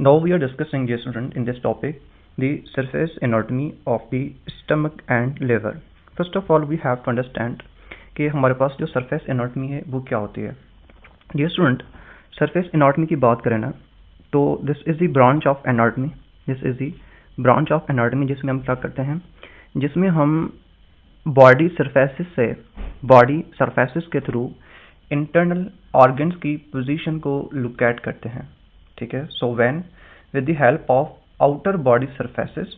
Now we are discussing, dear student, in this topic the surface anatomy of the stomach and liver. First of all, we have to understand कि हमारे पास जो surface anatomy है वो क्या होती है. Dear student, surface anatomy की बात करें ना तो this is the branch of anatomy. This is the branch of anatomy जिसमें हम क्या करते हैं, जिसमें हम body surfaces के थ्रू internal organs की position को look at करते हैं. ठीक है. So when with the help of outer body surfaces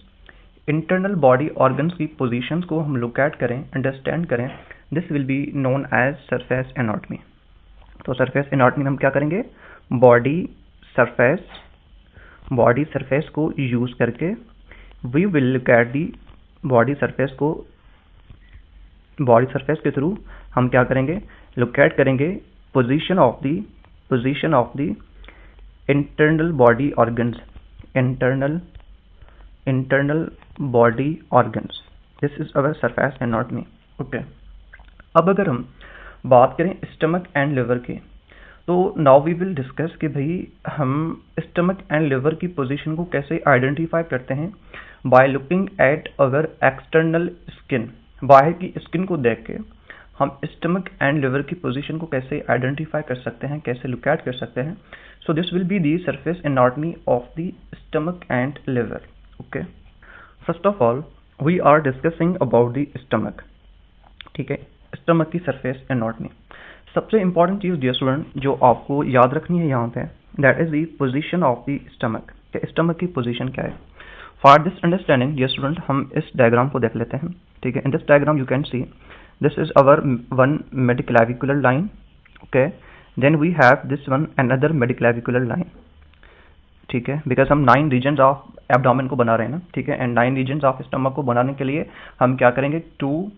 internal body organs की positions को हम look at करें, understand करें, this will be known as surface anatomy. तो surface anatomy में हम क्या करेंगे, body surface को use करके we will look at the body surface के थ्रू हम क्या करेंगे, look at करेंगे position of the internal body organs. This is our surface anatomy. Okay. अब अगर हम बात करें स्टमक एंड लिवर की, तो नाउ वी विल डिस्कस कि भाई हम स्टमक एंड लिवर की पोजीशन को कैसे आइडेंटिफाई करते हैं by looking at our external skin. बाहर की स्किन को देख के हम स्टमक एंड लिवर की पोजीशन को कैसे आइडेंटिफाई कर सकते हैं, कैसे लुक एट कर सकते हैं. So this will be the surface anatomy of the stomach and liver. Okay. First of all we are discussing about the stomach. ठीक है, स्टमक की सरफेस एनाटॉमी. सबसे इंपॉर्टेंट चीज डियर स्टूडेंट जो आपको याद रखनी है यहाँ पे, that is the position of the stomach. Stomach की पोजीशन क्या है. For this understanding dear student हम इस डायग्राम को देख लेते हैं. ठीक है. इन this diagram you can C this is our one midclavicular line. Okay, then we have this one another midclavicular line. ठीक है, बिकॉज हम 9 रीजन्स ऑफ एब्डोमेन को बना रहे हैं ना. ठीक है, एंड 9 रीजन्स ऑफ स्टमक को बनाने के लिए हम क्या करेंगे, 2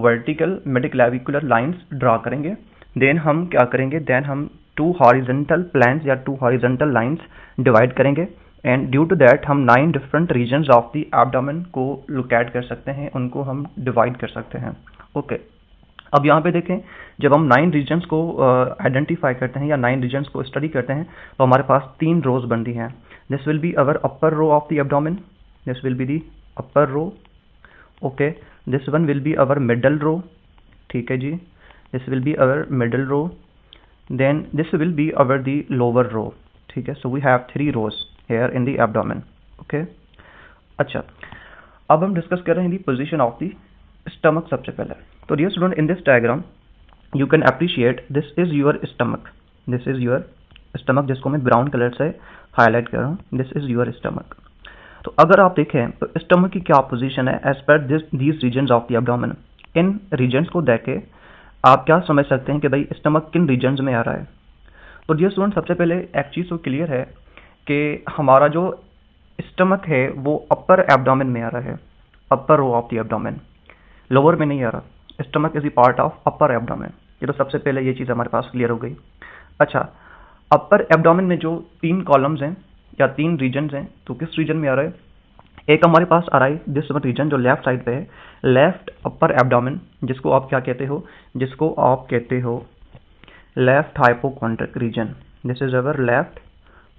वर्टिकल midclavicular लाइंस ड्रा करेंगे. देन हम क्या करेंगे, देन हम 2 हॉरिजॉन्टल प्लेन्स या 2 हॉरिजॉन्टल लाइंस डिवाइड करेंगे. एंड ड्यू टू दैट हम 9 different regions of the abdomen को लुक एट कर सकते हैं, उनको हम डिवाइड कर सकते हैं. ओके. अब यहाँ पे देखें, जब हम 9 रीजन्स को आइडेंटिफाई करते हैं या 9 रीजन्स को स्टडी करते हैं तो हमारे पास 3 रोज बनती हैं. This will be our upper row of the abdomen. This will be the upper row. Okay. This one will be our middle row. ठीक है जी, this will be our middle row. Then this will be our the lower row. ठीक है. So we have 3 rows here in the abdomen. Okay. अच्छा, अब हम discuss कर रहे हैं the position of the stomach. सबसे पहले तो dear student in this diagram you can appreciate this is your stomach. This is your stomach जिसको मैं ब्राउन कलर से हाईलाइट कर रहा हूँ. This is your stomach. तो अगर आप देखें तो स्टमक की क्या पोजीशन है as per these regions of the abdomen. इन रीजन्स को देख के आप क्या समझ सकते हैं कि भाई स्टमक किन रीजन्स में आ रहा है. तो डियर स्टूडेंट सबसे पहले एक चीज़ तो क्लियर है कि हमारा जो स्टमक है वो अपर एब्डोमेन में आ रहा है, upper row of the abdomen, lower में नहीं आ रहा. Stomach is the part of upper abdomen. ये तो सबसे पहले ये चीज़ हमारे पास क्लियर हो गई. अच्छा, अपर एब्डोमेन में जो 3 कॉलम्स हैं या 3 रीजन्स हैं, तो किस रीजन में आ रहा है. एक हमारे पास आ रहा है दिस वन रीजन जो लेफ्ट साइड पे है, लेफ्ट अपर एब्डोमेन, जिसको आप क्या कहते हो, जिसको आप कहते हो left hypochondriac region. This is our left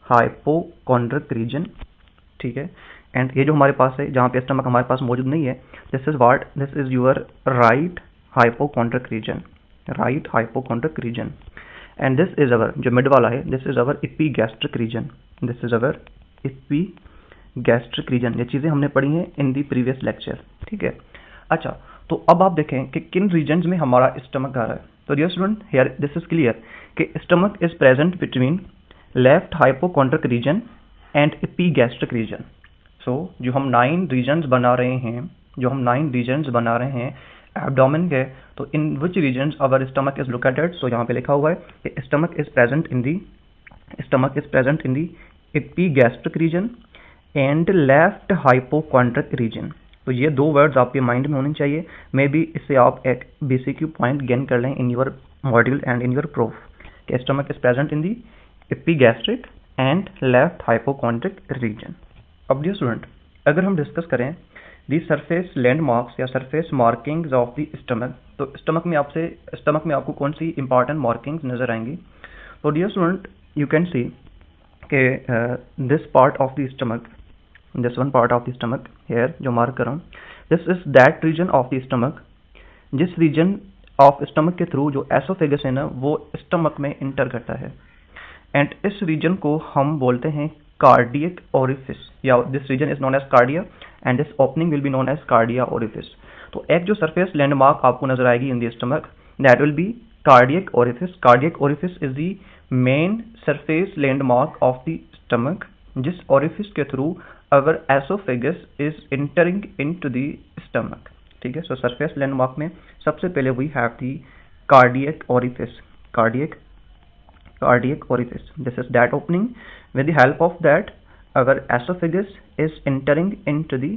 hypochondriac region. ठीक है. एंड ये जो हमारे पास है जहाँ पे स्टमक हमारे पास मौजूद नहीं है, this is what, this is your right hypochondriac region. Right hypochondriac region. And this is our जो मिड वाला है, this is our epigastric region. This is our epigastric region. ये चीज़ें हमने पढ़ी हैं इन दी प्रीवियस लेक्चर. ठीक है. अच्छा, तो अब आप देखें कि किन रीजन्स में हमारा स्टमक आ रहा है. तो dear student here this is clear कि stomach is present between left hypochondriac region and epigastric region. So जो हम 9 रीजन्स बना रहे हैं, एब्डोमेन के, तो in which regions our stomach is located. So यहाँ पे लिखा हुआ है कि stomach is present in the epigastric region and left hypochondriac region. तो ये 2 वर्ड्स आपके माइंड में होने चाहिए. मे बी इससे आप एक BCQ पॉइंट गेन कर लें in your module and in your proof कि stomach is present in the epigastric and left hypochondriac region. अब डियर स्टूडेंट अगर हम डिस्कस करें दी सरफेस लैंडमार्क्स या surface markings of the stomach, तो stomach में आपको कौन सी इंपॉर्टेंट मार्किंग्स नजर आएंगी. तो dear student you can see कि this part of the stomach, this one part of the stomach here जो मार्क कर रहा हूँ, this is that region of the stomach, जिस रीजन ऑफ स्टमक के थ्रू जो एसोफेगस है ना वो स्टमक में इंटर करता है, एंड इस रीजन को हम बोलते हैं कार्डियक ओरिफिस, या this region is known as cardia and this opening will be known as cardia orifice. तो एक जो सरफेस लैंडमार्क आपको नजर आएगी in the stomach, that will be cardiac orifice. Cardiac orifice is the main surface landmark of the stomach, जिस orifice के through our oesophagus is entering into the stomach. ठीक है, सो सरफेस लैंडमार्क में सबसे पहले we have the cardiac orifice, cardiac orifice. This is that opening. With the help of that, our esophagus is entering into the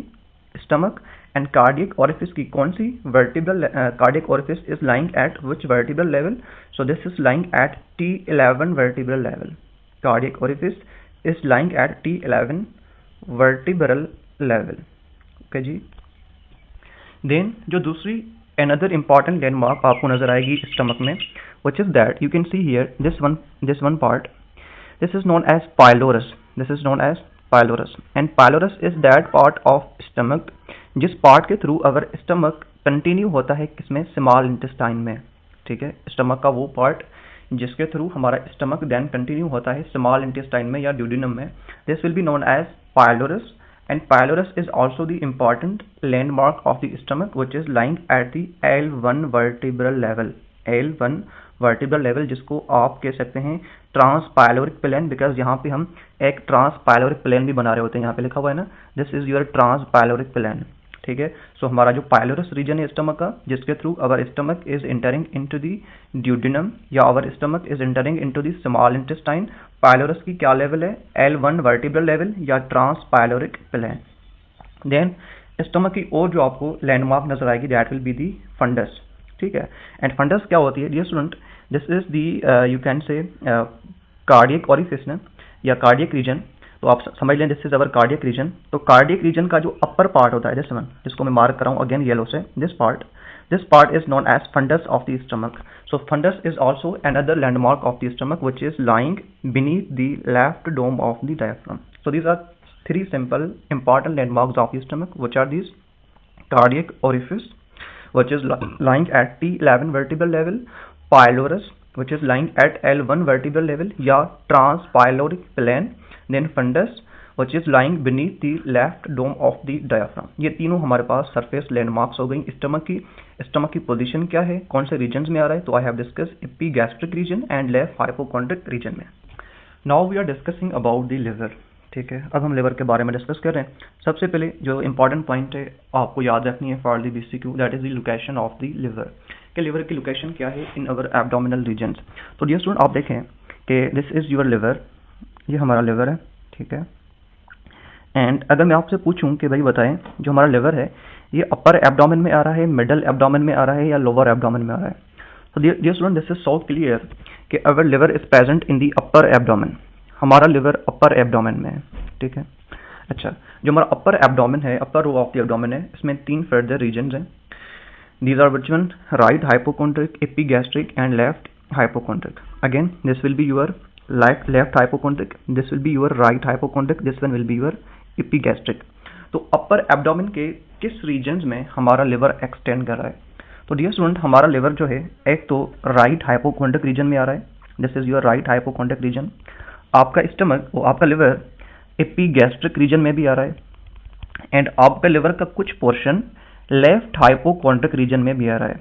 stomach, and cardiac orifice की कौन सी vertebral cardiac orifice is lying at which vertebral level? So this is lying at T11 vertebral level. Cardiac orifice is lying at T11 vertebral level. Okay ji. Then जो दूसरी another important landmark आपको नजर आएगी stomach में, which is that you can see here this one part, this is known as pylorus, this is known as pylorus, and pylorus is that part of stomach जिस part के through अगर stomach continue होता है किसमें, small intestine में। ठीक है, stomach का वो पार्ट जिसके थ्रू हमारा स्टमक देन कंटिन्यू होता है स्मॉल इंटेस्टाइन में या ड्यूडिनम में, this will be known as pylorus, and pylorus is also the important landmark of the stomach which is lying at the L1 vertebral level, L1 vertebral level जिसको आप कह सकते हैं ट्रांसपाइलोरिक प्लेन, बिकॉज यहाँ पे हम एक ट्रांसपाइलोरिक प्लेन भी बना रहे होते हैं, यहाँ पे लिखा हुआ है ना, दिस इज योर ट्रांसपाइलोरिक प्लेन। ठीक है, सो हमारा जो पाइलोरस रीजन है स्टमक का, जिसके through our stomach is entering into the duodenum या our stomach is entering into the small intestine, pylorus की क्या लेवल है, L1 वर्टिब्रल लेवल या ट्रांसपाइलोरिक प्लेन। देन स्टमक की और जो आपको लैंडमार्क नजर आएगी that will be the fundus. ठीक है, एंड फंडस क्या होती है dear student, this is the you can say cardiac orifice ना या कार्डियक रीजन, तो आप समझ लें this is our cardiac region. तो कार्डियक रीजन का जो अपर पार्ट होता है दिस वन, जिसको मैं मार्क कर रहा हूँ अगेन येलो से, this part is known as fundus of the stomach. So fundus is also another landmark of the stomach which is lying beneath the left dome of the diaphragm. So these are three simple important landmarks of the stomach, which are these: cardiac orifice, which is lying at T11 vertebral level; pylorus, which is lying at L1 vertebral level या transpyloric plane; then fundus, which is lying beneath the left dome of the diaphragm. ये तीनों हमारे पास surface landmarks हो गई stomach की। Stomach की position क्या है, कौन से रीजन्स में आ रहा है, तो I have discuss epigastric region and left hypochondriac region में। Now we are discussing about the liver. ठीक है, अब हम लिवर के बारे में डिस्कस कर रहे हैं। सबसे पहले जो इंपॉर्टेंट पॉइंट है आपको याद रखनी है for the BCQ, that is the location of the liver, कि लिवर की लोकेशन क्या है इन अवर एब्डोमिनल रीजन्स। तो डियर स्टूडेंट आप देखें कि दिस इज योर लिवर, ये हमारा लिवर है। ठीक है, एंड अगर मैं आपसे पूछूं कि भाई बताएं जो हमारा लिवर है ये अपर एब्डोमेन में आ रहा है, मिडल एब्डोमेन में आ रहा है या लोअर एब्डोमेन में आ रहा है, तो dear student this is so clear कि our liver is present in the upper abdomen, हमारा लिवर अपर एब्डोमेन में है। ठीक है, अच्छा जो हमारा अपर एब्डोमेन है, upper row of the abdomen है, इसमें तीन फर्दर रीजन्स हैं। These are which one, right hypochondriac, epigastric and left hypochondriac. Again this will be your left hypochondriac, this will be your right hypochondriac, this one will be your epigastric. तो upper abdomen के किस regions में हमारा liver extend कर रहा है, तो dear student हमारा लिवर जो है एक तो राइट हाइपोकॉन्ड्रिक रीजन में आ रहा है, this is your right hypochondriac region. आपका स्टमक, आपका लिवर एपिगैस्ट्रिक रीजन में भी आ रहा है, एंड आपका लिवर का कुछ पोर्शन लेफ्ट हाइपोकॉन्ड्रिक रीजन में भी आ रहा है।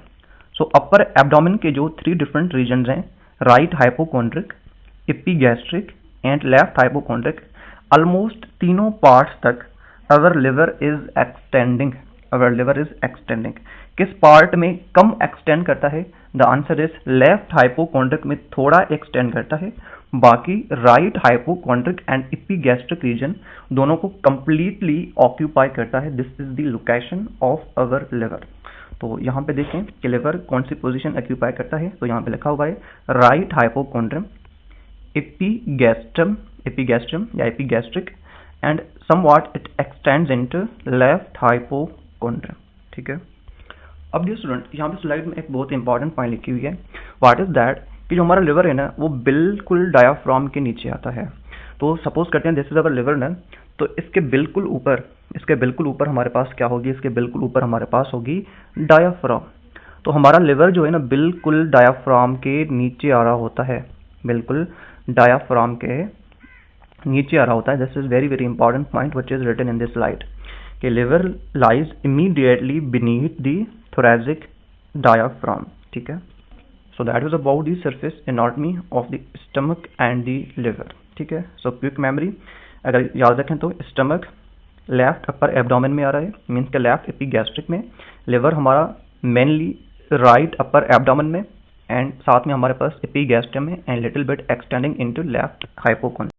सो अपर एब्डोमेन के जो थ्री डिफरेंट रीजन हैं, right hypochondriac, epigastric and left hypochondriac, almost तीनों पार्ट्स तक our liver is extending, our liver is extending. किस पार्ट में कम एक्सटेंड करता है, the answer is left hypochondriac में थोड़ा एक्सटेंड करता है, बाकी right hypochondriac and epigastric region दोनों को कंप्लीटली ऑक्यूपाई करता है। This is the location of our liver. तो यहाँ पे देखें कि लिवर कौन सी पोजीशन ऑक्यूपाई करता है, तो यहाँ पे लिखा हुआ है राइट हाइपोकॉन्ड्रियम, एपिगैस्ट्रम या epigastric, and somewhat it extends into left hypochondrium. ठीक है, अब डियर स्टूडेंट यहाँ पे स्लाइड में एक बहुत इंपॉर्टेंट पॉइंट लिखी हुई है, व्हाट इज दैट, कि जो हमारा लिवर है ना वो बिल्कुल डायाफ्राम के नीचे आता है। तो सपोज करते हैं दिस इज अवर लिवर ना, तो इसके बिल्कुल ऊपर हमारे पास क्या होगी, इसके बिल्कुल ऊपर हमारे पास होगी डायाफ्राम। तो हमारा लिवर जो है ना बिल्कुल डायाफ्राम के नीचे आ रहा होता है, बिल्कुल डायाफ्राम के नीचे आ रहा होता है। This is very very important point which is written in this slide कि liver lies immediately beneath the thoracic diaphragm, ठीक है। So that was about the surface anatomy of the stomach and the liver, ठीक है। So quick memory अगर याद रखें तो stomach left upper abdomen में आ रहा है, मीन्स के लेफ्ट एपिगैस्ट्रिक में, लिवर हमारा मेनली राइट अपर एब्डोमेन में, एंड साथ में हमारे पास एपिगैस्ट्रम में and little bit extending into left हाइपोकोन।